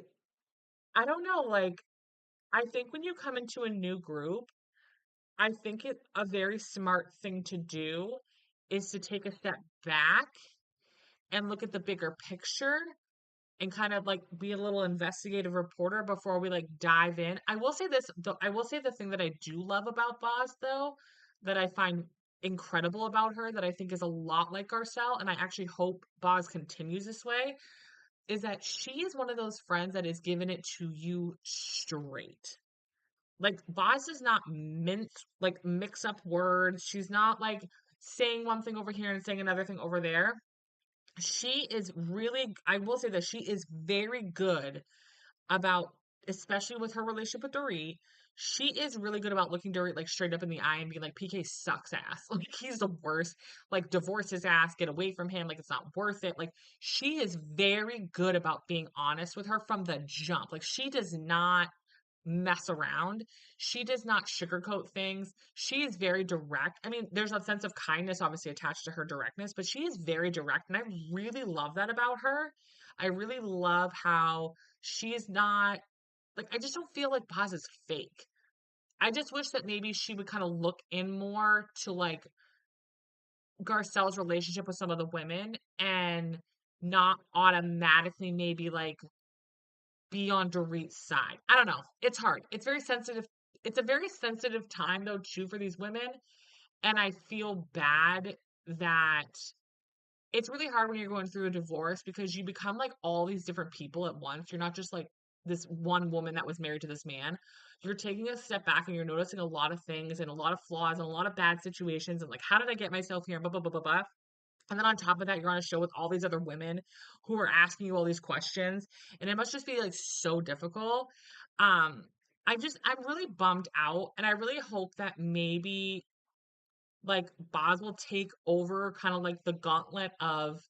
I don't know. Like I think when you come into a new group, I think it a very smart thing to do is to take a step back and look at the bigger picture and kind of like be a little investigative reporter before we like dive in. I will say the thing that I do love about Boz though, that I find incredible about her, that I think is a lot like Garcelle, and I actually hope Boz continues this way, is that she is one of those friends that is giving it to you straight. Like Boz does not mix up words. She's not like saying one thing over here and saying another thing over there. She is really, I will say that she is very good about, especially with her relationship with Dorit, she is really good about looking Dorit like straight up in the eye and being like, PK sucks ass. Like he's the worst. Like divorce his ass, get away from him. Like it's not worth it. Like she is very good about being honest with her from the jump. Like she does not mess around. She does not sugarcoat things. She is very direct. I mean, there's a sense of kindness obviously attached to her directness, but she is very direct. And I really love that about her. I really love how she is not like, I just don't feel like Boz is fake. I just wish that maybe she would kind of look in more to like Garcelle's relationship with some of the women and not automatically maybe like be on Dorit's side. I don't know. It's hard. It's very sensitive. It's a very sensitive time though too for these women, and I feel bad that it's really hard when you're going through a divorce because you become like all these different people at once. You're not just like this one woman that was married to this man. You're taking a step back and you're noticing a lot of things and a lot of flaws and a lot of bad situations and like how did I get myself here? Blah blah blah blah blah. And then on top of that, you're on a show with all these other women who are asking you all these questions. And it must just be like so difficult. Um, I'm really bummed out. And I really hope that maybe like Boz will take over kind of like the gauntlet of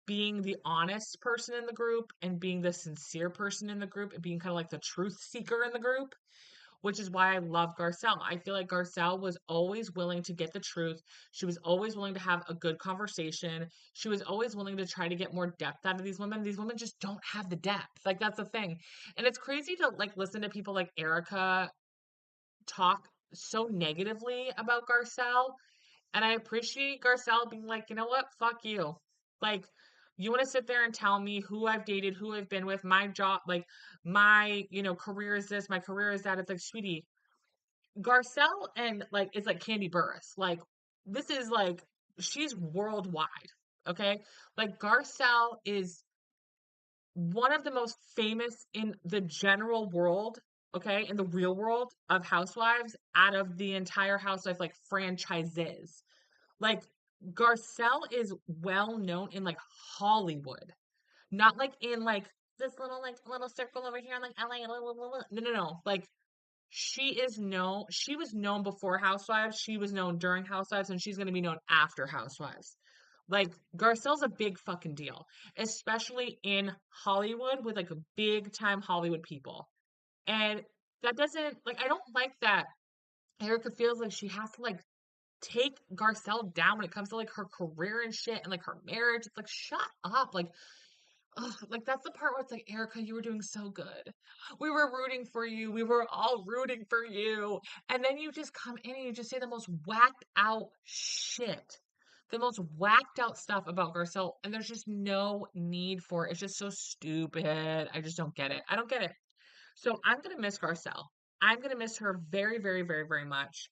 being the honest person in the group and being the sincere person in the group and being kind of like the truth seeker in the group, which is why I love Garcelle. I feel like Garcelle was always willing to get the truth. She was always willing to have a good conversation. She was always willing to try to get more depth out of these women. These women just don't have the depth. Like, that's the thing. And it's crazy to like listen to people like Erica talk so negatively about Garcelle. And I appreciate Garcelle being like, you know what? Fuck you. Like, you want to sit there and tell me who I've dated, who I've been with, my job, like my, career is this, my career is that. It's like, sweetie, Garcelle and like it's like Candy Burris. Like, this is like she's worldwide. Okay. Like Garcelle is one of the most famous in the general world, okay, in the real world of housewives out of the entire housewife like franchises. Like Garcelle is well known in like Hollywood, not like in like this little circle over here in like LA. No, no, no. Like she was known before Housewives, she was known during Housewives, and she's gonna be known after Housewives. Like Garcelle's a big fucking deal, especially in Hollywood with like a big time Hollywood people. And that doesn't like I don't like that Erica feels like she has to like take Garcelle down when it comes to like her career and shit and like her marriage. It's like shut up. Like ugh, like that's the part where it's like, Erica, you were doing so good. We were rooting for you. We were all rooting for you. And then you just come in and you just say the most whacked out shit. The most whacked out stuff about Garcelle. And there's just no need for it. It's just so stupid. I just don't get it. I don't get it. So I'm gonna miss Garcelle. I'm gonna miss her very, very, very, very much.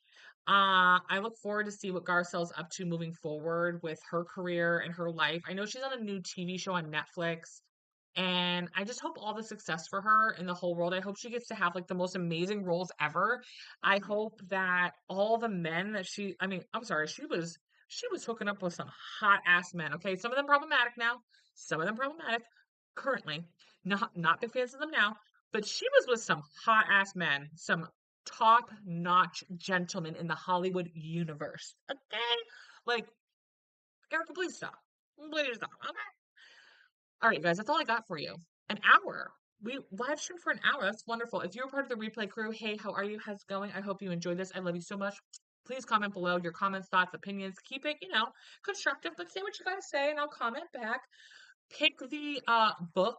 I look forward to see what Garcelle's up to moving forward with her career and her life. I know she's on a new TV show on Netflix, and I just hope all the success for her in the whole world. I hope she gets to have like the most amazing roles ever. I hope that all the men that I mean, I'm sorry, she was hooking up with some hot ass men. Okay, some of them problematic now, some of them problematic currently. Not big fans of them now, but she was with some hot ass men, some top notch gentlemen in the Hollywood universe. Okay? Like, Erica, please stop. Please stop. Okay. All right, guys, that's all I got for you. An hour. We live streamed for an hour. That's wonderful. If you're part of the replay crew, hey, how are you? How's it going? I hope you enjoyed this. I love you so much. Please comment below your comments, thoughts, opinions. Keep it, constructive, but say what you gotta say and I'll comment back. Pick the book.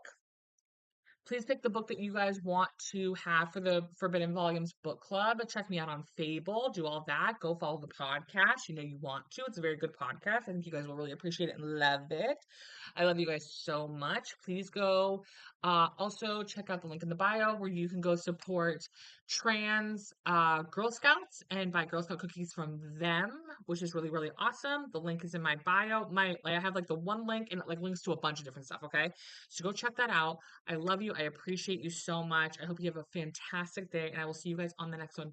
Please pick the book that you guys want to have for the Forbidden Volumes book club. Check me out on Fable. Do all that. Go follow the podcast. You know you want to. It's a very good podcast. I think you guys will really appreciate it and love it. I love you guys so much. Please go also check out the link in the bio where you can go support trans Girl Scouts and buy Girl Scout cookies from them, which is really, really awesome. The link is in my bio. I have like the one link and like links to a bunch of different stuff. Okay. So go check that out. I love you. I appreciate you so much. I hope you have a fantastic day, and I will see you guys on the next one.